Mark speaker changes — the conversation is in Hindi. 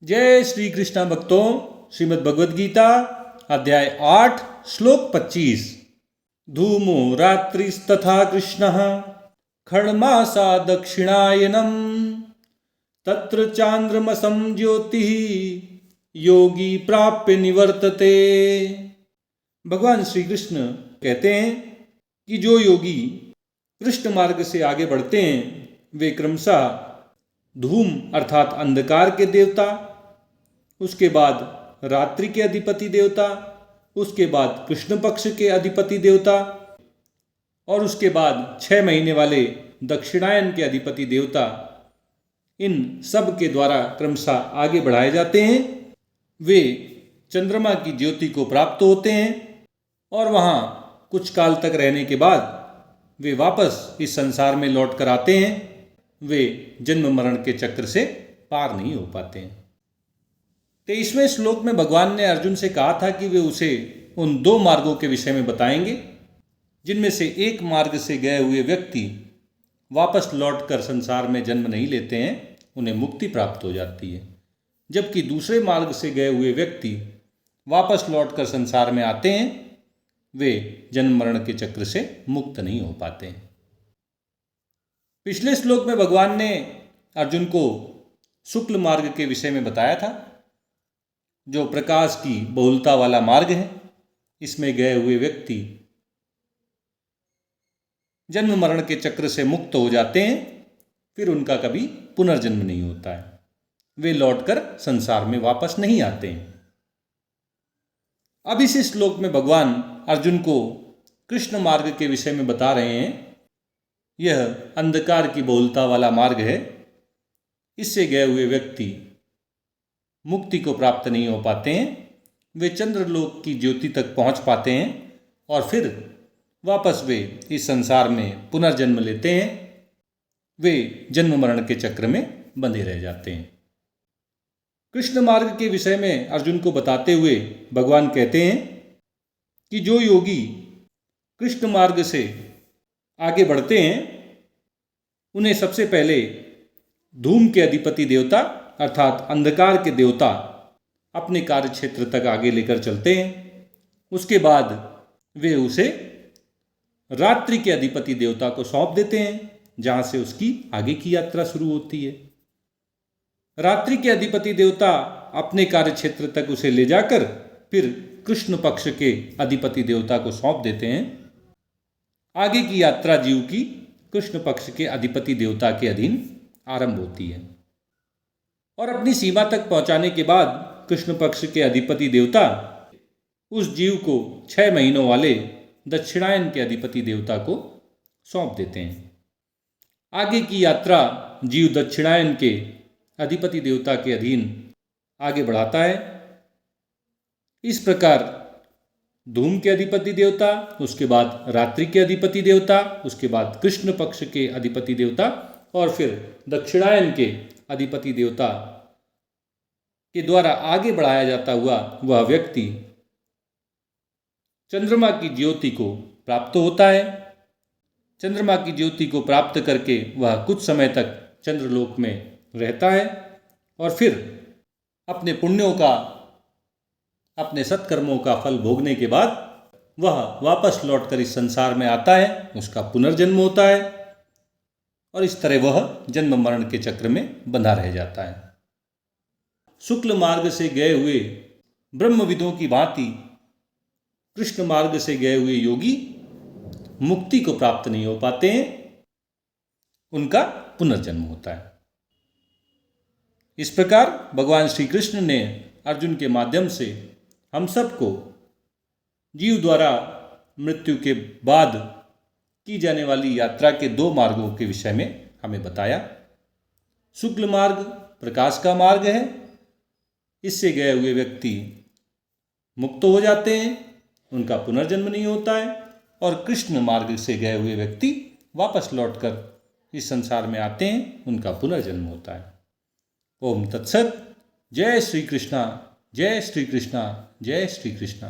Speaker 1: जय श्री कृष्ण भक्तों, श्रीमद् भगवद गीता अध्याय 8 श्लोक 25। धूमो रात्रिस्तथा कृष्णः खण्डमासा दक्षिणायनम् तत्र चांद्रमसं ज्योतिः योगी प्राप्य निवर्तते। भगवान श्री कृष्ण कहते हैं कि जो योगी कृष्ण मार्ग से आगे बढ़ते हैं वे क्रमशः धूम अर्थात अंधकार के देवता, उसके बाद रात्रि के अधिपति देवता, उसके बाद कृष्ण पक्ष के अधिपति देवता और उसके बाद 6 महीने वाले दक्षिणायन के अधिपति देवता, इन सब के द्वारा क्रमशः आगे बढ़ाए जाते हैं। वे चंद्रमा की ज्योति को प्राप्त होते हैं और वहाँ कुछ काल तक रहने के बाद वे वापस इस संसार में लौट कर आते हैं। वे जन्म मरण के चक्र से पार नहीं हो पाते हैं। 23वें श्लोक में भगवान ने अर्जुन से कहा था कि वे उसे उन 2 मार्गों के विषय में बताएंगे जिनमें से एक मार्ग से गए हुए व्यक्ति वापस लौटकर संसार में जन्म नहीं लेते हैं, उन्हें मुक्ति प्राप्त हो जाती है, जबकि दूसरे मार्ग से गए हुए व्यक्ति वापस लौटकर संसार में आते हैं, वे जन्म मरण के चक्र से मुक्त नहीं हो पाते हैं। पिछले श्लोक में भगवान ने अर्जुन को शुक्ल मार्ग के विषय में बताया था, जो प्रकाश की बहुलता वाला मार्ग है। इसमें गए हुए व्यक्ति जन्म मरण के चक्र से मुक्त हो जाते हैं, फिर उनका कभी पुनर्जन्म नहीं होता है, वे लौटकर संसार में वापस नहीं आते हैं। अब इस श्लोक में भगवान अर्जुन को कृष्ण मार्ग के विषय में बता रहे हैं। यह अंधकार की बहुलता वाला मार्ग है। इससे गए हुए व्यक्ति मुक्ति को प्राप्त नहीं हो पाते हैं, वे चंद्रलोक की ज्योति तक पहुंच पाते हैं और फिर वापस वे इस संसार में पुनर्जन्म लेते हैं। वे जन्म मरण के चक्र में बंधे रह जाते हैं। कृष्ण मार्ग के विषय में अर्जुन को बताते हुए भगवान कहते हैं कि जो योगी कृष्ण मार्ग से आगे बढ़ते हैं उन्हें सबसे पहले धूम के अधिपति देवता अर्थात अंधकार के देवता अपने कार्य क्षेत्र तक आगे लेकर चलते हैं। उसके बाद वे उसे रात्रि के अधिपति देवता को सौंप देते हैं, जहां से उसकी आगे की यात्रा शुरू होती है। रात्रि के अधिपति देवता अपने कार्य क्षेत्र तक उसे ले जाकर फिर कृष्ण पक्ष के अधिपति देवता को सौंप देते हैं। आगे की यात्रा जीव की कृष्ण पक्ष के अधिपति देवता के अधीन आरंभ होती है और अपनी सीमा तक पहुंचाने के बाद कृष्ण पक्ष के अधिपति देवता उस जीव को 6 महीनों वाले दक्षिणायन के अधिपति देवता को सौंप देते हैं। आगे की यात्रा जीव दक्षिणायन के अधिपति देवता के अधीन आगे बढ़ाता है। इस प्रकार धूम के अधिपति देवता, उसके बाद रात्रि के अधिपति देवता, उसके बाद कृष्ण पक्ष के अधिपति देवता और फिर दक्षिणायन के अधिपति देवता के द्वारा आगे बढ़ाया जाता हुआ वह व्यक्ति चंद्रमा की ज्योति को प्राप्त होता है। चंद्रमा की ज्योति को प्राप्त करके वह कुछ समय तक चंद्रलोक में रहता है और फिर अपने पुण्यों का, अपने सत्कर्मों का फल भोगने के बाद वह वापस लौटकर इस संसार में आता है, उसका पुनर्जन्म होता है और इस तरह वह जन्म मरण के चक्र में बंधा रह जाता है। शुक्ल मार्ग से गए हुए ब्रह्मविदों की भांति कृष्ण मार्ग से गए हुए योगी मुक्ति को प्राप्त नहीं हो पाते हैं, उनका पुनर्जन्म होता है। इस प्रकार भगवान श्री कृष्ण ने अर्जुन के माध्यम से हम सबको जीव द्वारा मृत्यु के बाद की जाने वाली यात्रा के 2 मार्गों के विषय में हमें बताया। शुक्ल मार्ग प्रकाश का मार्ग है, इससे गए हुए व्यक्ति मुक्त हो जाते हैं, उनका पुनर्जन्म नहीं होता है और कृष्ण मार्ग से गए हुए व्यक्ति वापस लौटकर इस संसार में आते हैं, उनका पुनर्जन्म होता है। ओम तत्सत। जय श्री कृष्णा, जय श्री कृष्णा, जय श्री कृष्णा।